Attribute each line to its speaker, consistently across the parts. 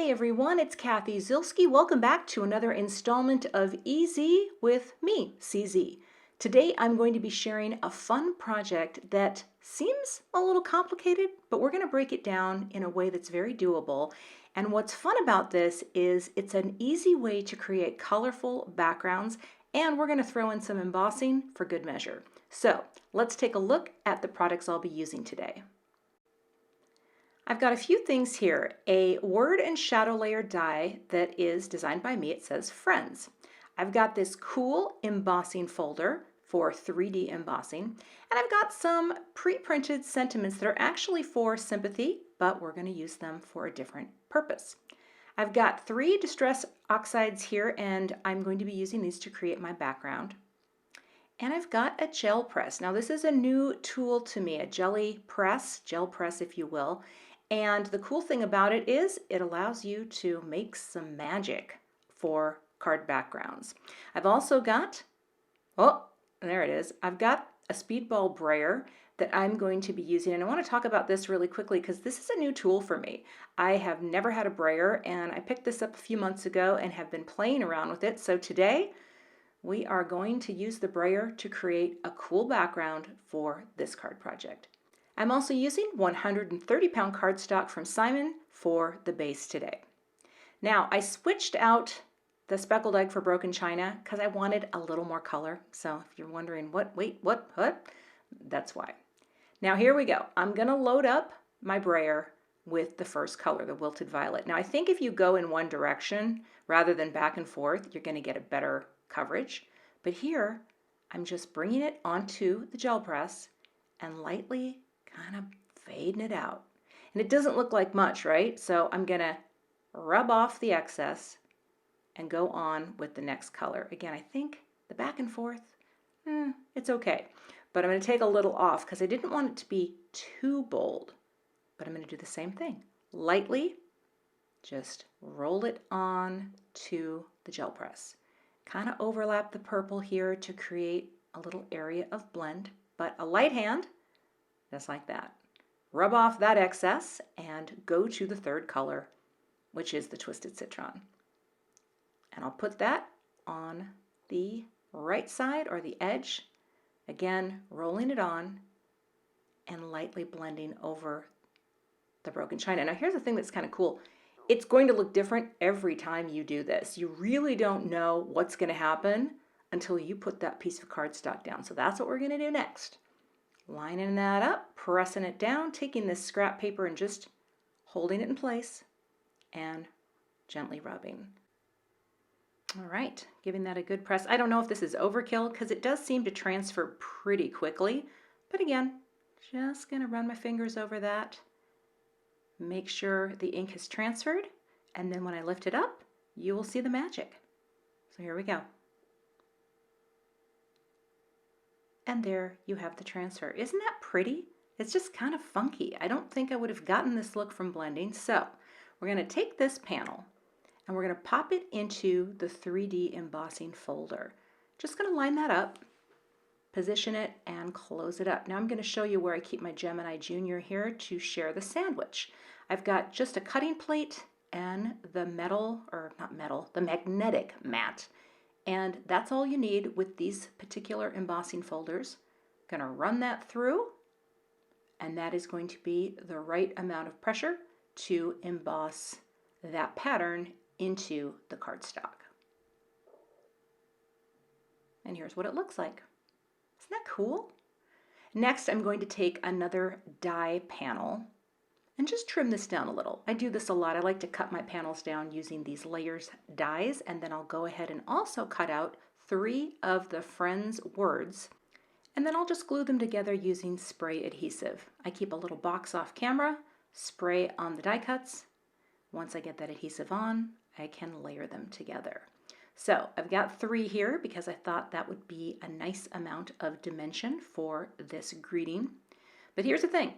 Speaker 1: everyone, it's Cathy Zielske. Welcome back to another installment of Easy with me, CZ. Today I'm going to be sharing a fun project that seems a little complicated, but we're going to break it down in a way that's very doable. And what's fun about this is it's an easy way to create colorful backgrounds, and we're going to throw in some embossing for good measure. So let's take a look at the products I'll be using today. I've got a few things here. A word and shadow layer die that is designed by me. It says Friends. I've got this cool embossing folder for 3D embossing, and I've got some pre-printed sentiments that are actually for sympathy, but we're going to use them for a different purpose. I've got 3 distress oxides here, and I'm going to be using these to create my background. And I've got a gel press. Now this is a new tool to me, a gel press if you will. And the cool thing about it is it allows you to make some magic for card backgrounds. I've also got, oh, there it is. I've got a Speedball Brayer that I'm going to be using. And I want to talk about this really quickly because this is a new tool for me. I have never had a brayer, and I picked this up a few months ago and have been playing around with it. So today we are going to use the brayer to create a cool background for this card project. I'm also using 130-pound cardstock from Simon for the base today. Now, I switched out the speckled egg for broken china because I wanted a little more color. So if you're wondering what, that's why. Now here we go. I'm going to load up my brayer with the first color, the wilted violet. Now I think if you go in one direction rather than back and forth, you're going to get a better coverage. But here, I'm just bringing it onto the gel press and lightly kind of fading it out. And it doesn't look like much, right? So I'm going to rub off the excess and go on with the next color. Again, I think the back and forth, it's okay. But I'm going to take a little off because I didn't want it to be too bold. But I'm going to do the same thing. Lightly, just roll it on to the gel press. Kind of overlap the purple here to create a little area of blend, but a light hand, just like that. Rub off that excess and go to the third color, which is the Twisted Citron. And I'll put that on the right side or the edge, again, rolling it on and lightly blending over the broken china. Now here's the thing that's kind of cool. It's going to look different every time you do this. You really don't know what's going to happen until you put that piece of cardstock down. So that's what we're going to do next. Lining that up, pressing it down, taking this scrap paper and just holding it in place and gently rubbing. All right, giving that a good press. I don't know if this is overkill because it does seem to transfer pretty quickly. But again, just going to run my fingers over that. Make sure the ink has transferred, and then when I lift it up, you will see the magic. So here we go. And there you have the transfer. Isn't that pretty? It's just kind of funky. I don't think I would have gotten this look from blending. So we're going to take this panel and we're going to pop it into the 3D embossing folder. Just going to line that up, position it, and close it up. Now I'm going to show you where I keep my Gemini Junior here to share the sandwich. I've got just a cutting plate and the the magnetic mat. And that's all you need with these particular embossing folders. Going to run that through, and that is going to be the right amount of pressure to emboss that pattern into the cardstock. And here's what it looks like. Isn't that cool? Next, I'm going to take another die panel and just trim this down a little. I do this a lot. I like to cut my panels down using these layers dies, and then I'll go ahead and also cut out 3 of the Friends words, and then I'll just glue them together using spray adhesive. I keep a little box off camera, spray on the die cuts. Once I get that adhesive on, I can layer them together. So I've got 3 here because I thought that would be a nice amount of dimension for this greeting. But here's the thing.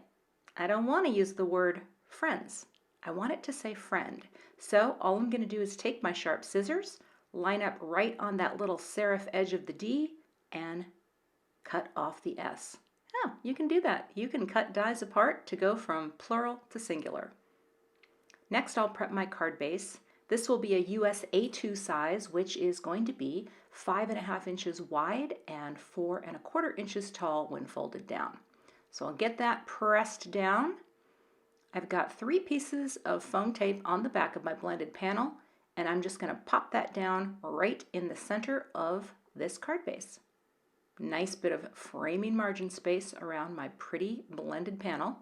Speaker 1: I don't want to use the word friends. I want it to say friend. So all I'm going to do is take my sharp scissors, line up right on that little serif edge of the D, and cut off the S. Oh, you can do that. You can cut dies apart to go from plural to singular. Next, I'll prep my card base. This will be a US A2 size, which is going to be 5.5 inches wide and 4.25 inches tall when folded down. So I'll get that pressed down. I've got 3 pieces of foam tape on the back of my blended panel, and I'm just going to pop that down right in the center of this card base. Nice bit of framing margin space around my pretty blended panel.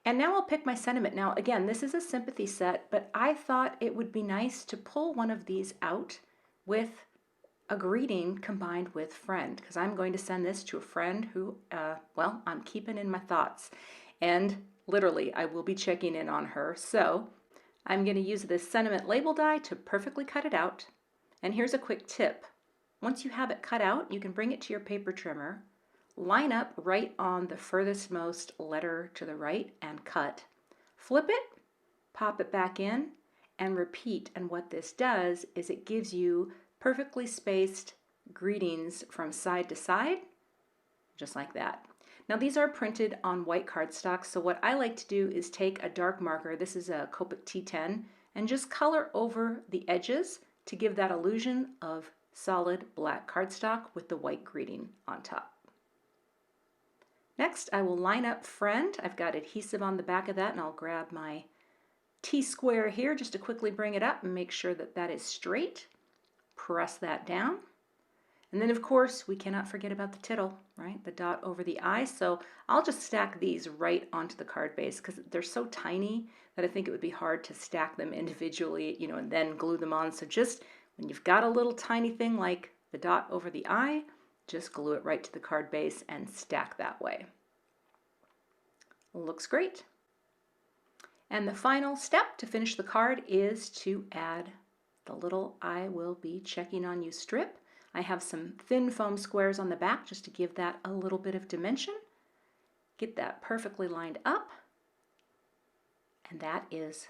Speaker 1: And now I'll pick my sentiment. Now again, this is a sympathy set, but I thought it would be nice to pull one of these out with a greeting combined with friend, because I'm going to send this to a friend who, well, I'm keeping in my thoughts. And literally, I will be checking in on her. So I'm going to use this sentiment label die to perfectly cut it out. And here's a quick tip. Once you have it cut out, you can bring it to your paper trimmer, line up right on the furthest most letter to the right and cut. Flip it, pop it back in, and repeat. And what this does is it gives you perfectly spaced greetings from side to side, just like that. Now these are printed on white cardstock, so what I like to do is take a dark marker, this is a Copic T10, and just color over the edges to give that illusion of solid black cardstock with the white greeting on top. Next, I will line up friend. I've got adhesive on the back of that, and I'll grab my T-square here just to quickly bring it up and make sure that that is straight. Press that down. And then, of course, we cannot forget about the tittle, right? The dot over the I. So I'll just stack these right onto the card base because they're so tiny that I think it would be hard to stack them individually, you know, and then glue them on. So just when you've got a little tiny thing like the dot over the I, just glue it right to the card base and stack that way. Looks great. And the final step to finish the card is to add the little I will be checking on you strip. I have some thin foam squares on the back just to give that a little bit of dimension. Get that perfectly lined up. And that is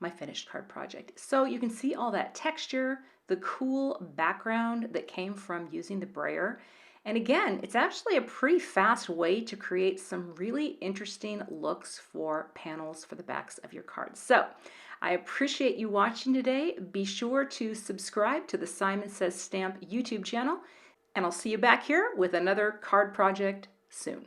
Speaker 1: my finished card project. So you can see all that texture, the cool background that came from using the Brayer. And again, it's actually a pretty fast way to create some really interesting looks for panels for the backs of your cards. So I appreciate you watching today. Be sure to subscribe to the Simon Says Stamp YouTube channel, and I'll see you back here with another card project soon.